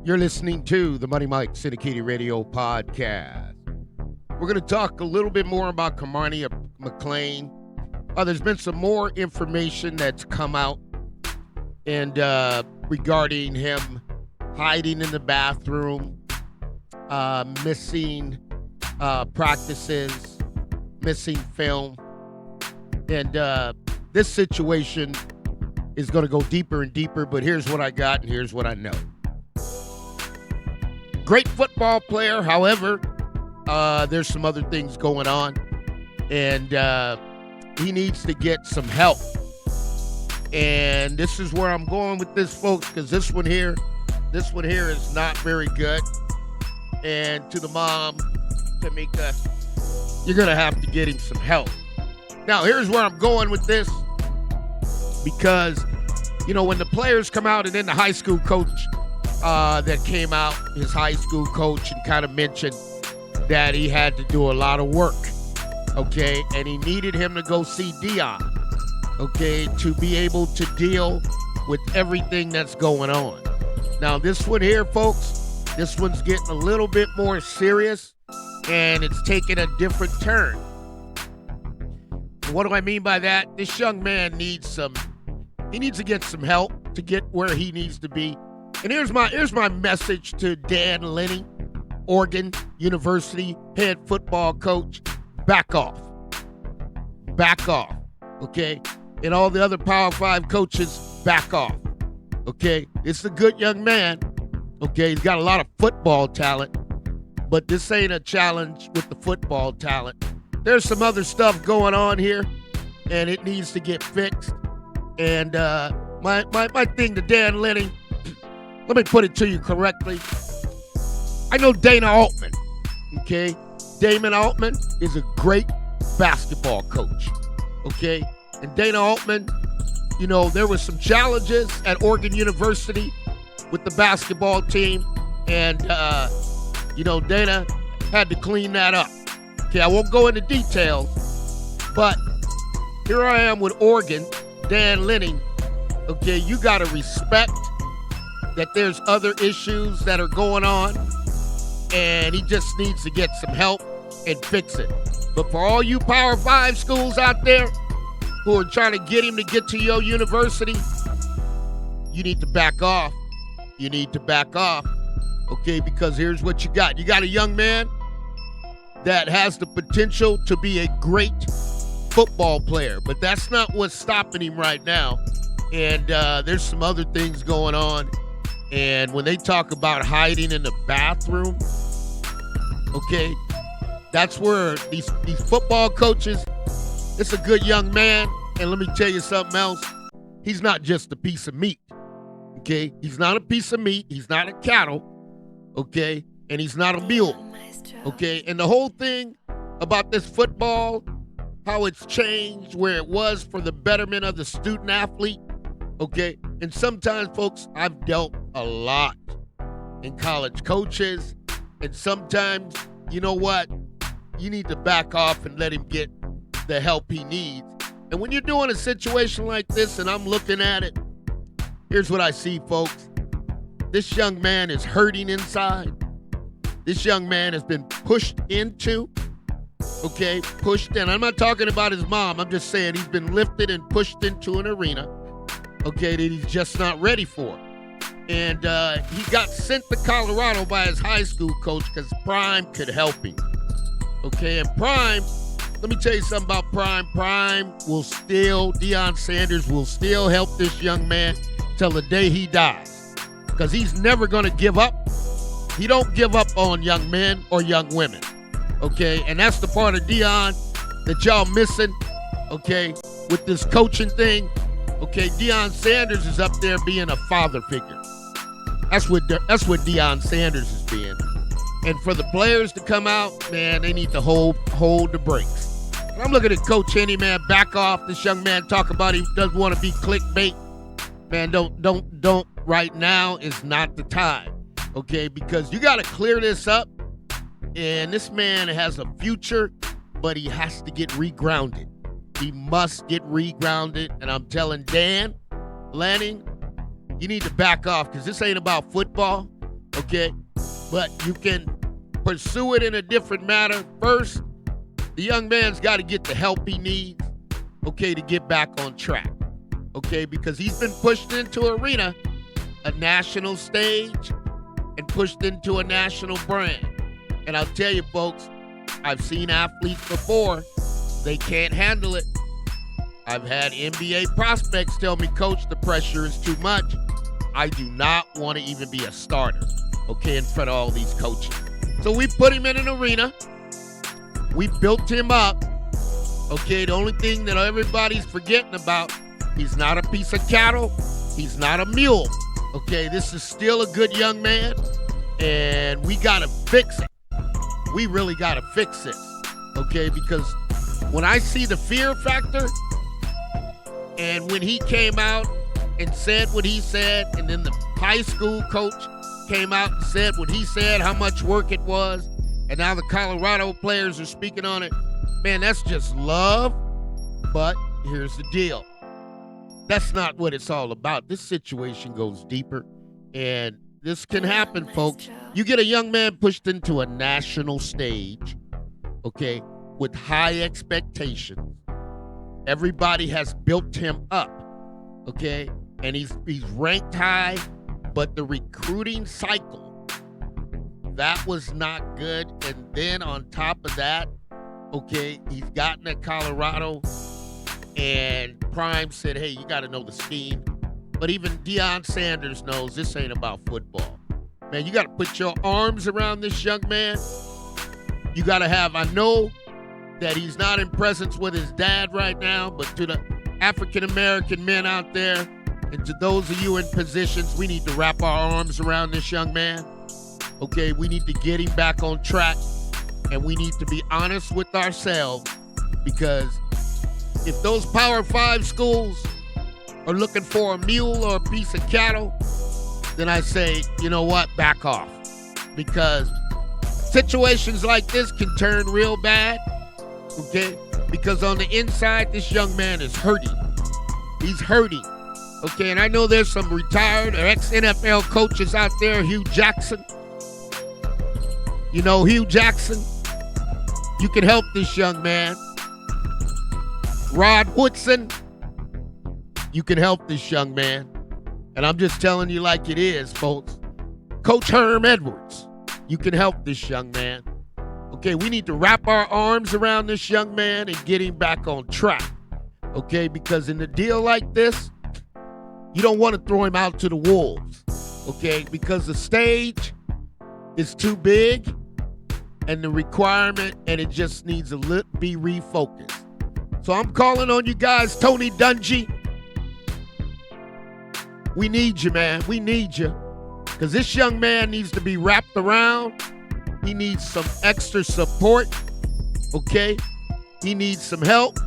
You're listening to the Money Mike Syndicated Radio Podcast. We're going to talk a little bit more about Cormani McClain. There's been some more information that's come out and regarding him hiding in the bathroom, missing practices, missing film. And this situation is going to go deeper and deeper, but here's what I got and here's what I know. Great football player, however, there's some other things going on, and he needs to get some help. And this is where I'm going with this, folks, because this one here is not very good. And to the mom, Tamika, you're going to have to get him some help. Now, here's where I'm going with this, because, you know, when the players come out and then the high school coach that came out, his high school coach, and kind of mentioned that he had to do a lot of work, okay, and he needed him to go see Deion, okay, to be able to deal with everything that's going on. Now, this one here, folks, this one's getting a little bit more serious, and it's taking a different turn. What do I mean by that? This young man needs to get some help to get where he needs to be. And here's my message to Dan Lenny, Oregon University head football coach. Back off. Back off. Okay? And all the other Power-5 coaches, back off. Okay? It's a good young man. Okay? He's got a lot of football talent. But this ain't a challenge with the football talent. There's some other stuff going on here, and it needs to get fixed. And my thing to Dan Lenny, let me put it to you correctly. I know Dana Altman, okay? Damon Altman is a great basketball coach, okay? And Dana Altman, you know, there were some challenges at Oregon University with the basketball team, and, you know, Dana had to clean that up. Okay, I won't go into details, but here I am with Oregon, Dan Lenny. Okay, you got to respect that there's other issues that are going on, and he just needs to get some help and fix it. But for all you Power-5 schools out there who are trying to get him to get to your university, you need to back off. You need to back off, okay, because here's what you got. You got a young man that has the potential to be a great football player, but that's not what's stopping him right now. And there's some other things going on. And when they talk about hiding in the bathroom, okay, that's where these football coaches, it's a good young man. And let me tell you something else. He's not just a piece of meat, okay? He's not a piece of meat. He's not a cattle, okay? And he's not a mule, okay? And the whole thing about this football, how it's changed, where it was for the betterment of the student athlete, okay? And sometimes, folks, I've dealt a lot in college coaches, and sometimes, you know what? You need to back off and let him get the help he needs. And when you're doing a situation like this, and I'm looking at it, here's what I see, folks. This young man is hurting inside. This young man has been pushed into, okay, pushed in. I'm not talking about his mom. I'm just saying he's been lifted and pushed into an arena, okay, that he's just not ready for. And he got sent to Colorado by his high school coach because Prime could help him, okay? And Prime, let me tell you something about Prime. Prime will still, Deion Sanders will still help this young man till the day he dies, because he's never going to give up. He don't give up on young men or young women, okay? And that's the part of Deion that y'all missing, okay, with this coaching thing. Okay, Deion Sanders is up there being a father figure. That's what Deion Sanders is being. And for the players to come out, man, they need to hold the brakes. And I'm looking at Coach Henny, man, back off. This young man talk about he doesn't want to be clickbait. Man, don't. Right now is not the time, okay? Because you got to clear this up. And this man has a future, but he has to get regrounded. He must get regrounded. And I'm telling Dan Lanning, you need to back off, because this ain't about football, okay? But you can pursue it in a different manner. First, the young man's got to get the help he needs, okay, to get back on track, okay? Because he's been pushed into an arena, a national stage, and pushed into a national brand. And I'll tell you, folks, I've seen athletes before. They can't handle it. I've had NBA prospects tell me, Coach, the pressure is too much. I do not want to even be a starter, okay, in front of all these coaches. So we put him in an arena. We built him up, okay? The only thing that everybody's forgetting about, he's not a piece of cattle. He's not a mule, okay? This is still a good young man, and we got to fix it. We really got to fix this, okay? Because when I see the fear factor, and when he came out and said what he said, and then the high school coach came out and said what he said, how much work it was, and now the Colorado players are speaking on it, man, that's just love. But here's the deal. That's not what it's all about. This situation goes deeper, and this can happen, folks. You get a young man pushed into a national stage, okay, with high expectations. Everybody has built him up, okay? And he's ranked high, but the recruiting cycle, that was not good. And then on top of that, okay, he's gotten to Colorado, and Prime said, hey, you got to know the scheme. But even Deion Sanders knows this ain't about football. Man, you got to put your arms around this young man. You got to have, I know that he's not in presence with his dad right now, but to the African-American men out there and to those of you in positions, we need to wrap our arms around this young man. Okay, we need to get him back on track, and we need to be honest with ourselves, because if those Power-5 schools are looking for a mule or a piece of cattle, then I say, you know what, back off. Because situations like this can turn real bad. Okay, because on the inside, this young man is hurting. He's hurting. Okay, and I know there's some retired or ex-NFL coaches out there, Hugh Jackson. You know Hugh Jackson? You can help this young man. Rod Woodson, you can help this young man. And I'm just telling you like it is, folks. Coach Herm Edwards, you can help this young man. Okay, we need to wrap our arms around this young man and get him back on track. Okay, because in a deal like this, you don't want to throw him out to the wolves. Okay, because the stage is too big and the requirement, and it just needs to be refocused. So I'm calling on you guys, Tony Dungy. We need you, man. We need you. Because this young man needs to be wrapped around. He needs some extra support, okay? He needs some help.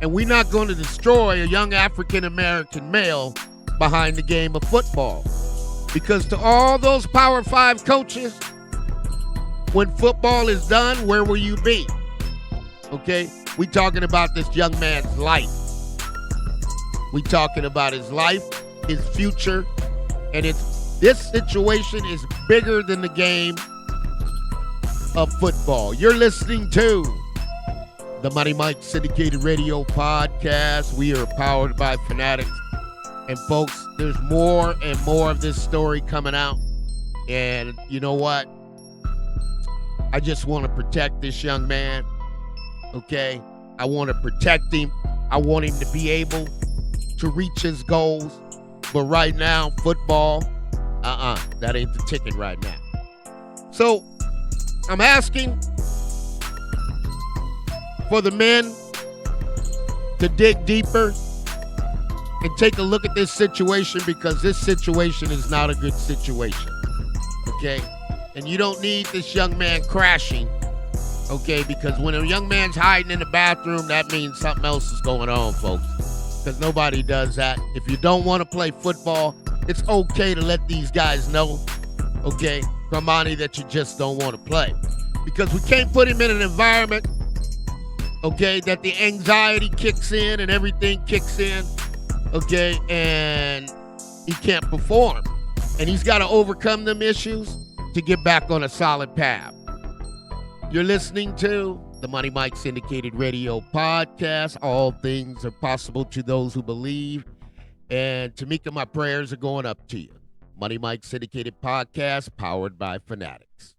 And we're not going to destroy a young African-American male behind the game of football. Because to all those Power-5 coaches, when football is done, where will you be? Okay? We talking about this young man's life. We talking about his life, his future, and this situation is bigger than the game of football. You're listening to the Money Mike Syndicated Radio Podcast. We are powered by Fanatics. And folks, there's more and more of this story coming out. And you know what? I just want to protect this young man. Okay? I want to protect him. I want him to be able to reach his goals. But right now, football, that ain't the ticket right now. So, I'm asking for the men to dig deeper and take a look at this situation, because this situation is not a good situation, okay? And you don't need this young man crashing, okay? Because when a young man's hiding in the bathroom, that means something else is going on, folks, because nobody does that. If you don't want to play football, it's okay to let these guys know, okay, Cormani, that you just don't want to play. Because we can't put him in an environment, okay, that the anxiety kicks in and everything kicks in, okay, and he can't perform. And he's got to overcome them issues to get back on a solid path. You're listening to the Money Mike Syndicated Radio Podcast. All things are possible to those who believe. And Tamika, my prayers are going up to you. Money Mike Syndicated Podcast, powered by Fanatics.